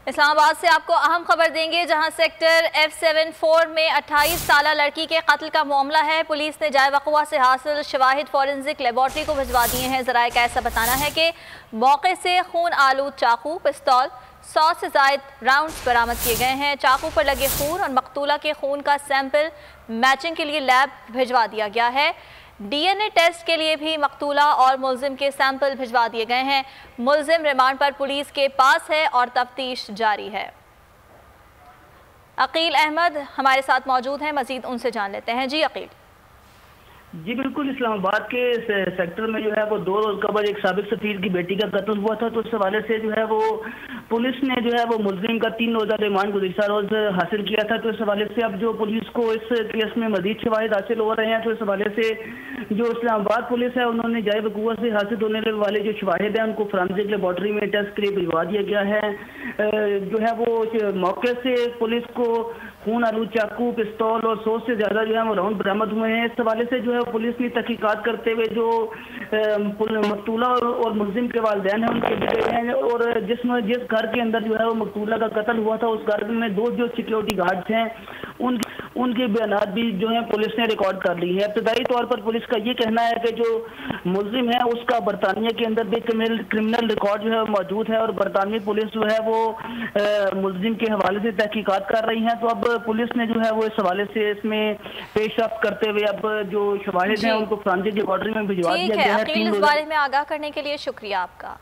इस्लामाबाद से आपको अहम खबर देंगे, जहां सेक्टर F74 में 28 साला लड़की के कत्ल का मामला है। पुलिस ने जाए वक़ुआ से हासिल शवाहिद फॉरेंसिक लेबॉर्ट्री को भिजवा दिए हैं। ज़राए का ऐसा बताना है कि मौके से खून आलूद चाकू, पिस्तौल, 100 से ज़ायद राउंड्स बरामद किए गए हैं। चाकू पर लगे खून और मकतूला के खून का सैंपल मैचिंग के लिए लैब भिजवा दिया गया है। DNA टेस्ट के लिए भी मकतूला और मुलजिम के सैंपल भिजवा दिए गए हैं। मुलजिम रिमांड पर पुलिस के पास है और तफ्तीश जारी है। अकील अहमद हमारे साथ मौजूद हैं, मजीद उनसे जान लेते हैं। जी अकील। जी बिल्कुल, इस्लामाबाद के सेक्टर में जो है वो 2 रोज कबल एक साबिक सफीर की बेटी का कत्ल हुआ था, तो उस हवाले से जो है वो पुलिस ने जो है वो मुलजिम का 3 रोजा रिमांड गुज़िश्ता रोज हासिल किया था। तो इस हवाले से अब जो पुलिस को इस केस में मजीद शवाहिद हासिल हो रहे हैं, तो इस हवाले से जो इस्लामाबाद पुलिस है उन्होंने जाए वक़ुआ से हासिल होने वाले जो शवाहिद हैं उनको फोरेंसिक लेबॉर्ट्री में टेस्ट के लिए भिजवा दिया गया है। जो है वो मौके से पुलिस को खून आलू चाकू, पिस्तौल और 100 से ज्यादा जो है वो राउंड बरामद हुए हैं। इस हवाले से जो है पुलिस ने तहकीकात करते हुए जो मकतूला और मुलजिम के वालिदैन हैं उनके बेटे हैं, और जिस घर के अंदर जो है वो मकतूला का कत्ल हुआ था उस घर में 2 जो सिक्योरिटी गार्ड्स हैं उनके बयानात भी जो है पुलिस ने रिकॉर्ड कर ली है। इब्तदाई तौर पर पुलिस का ये कहना है कि जो मुलजिम है उसका बरतानिया के अंदर भी क्रिमिनल रिकॉर्ड जो है मौजूद है, और बरतानवी पुलिस जो है वो मुलजिम के हवाले से तहकीकात कर रही है। तो अब पुलिस ने जो है वो इस हवाले से इसमें पेशरफ्त करते हुए अब जो शवाहिद हैं उनको फोरेंसिक लेबॉर्ट्री में भिजवा दिया गया है। इस बारे में आगाह करने के लिए शुक्रिया आपका।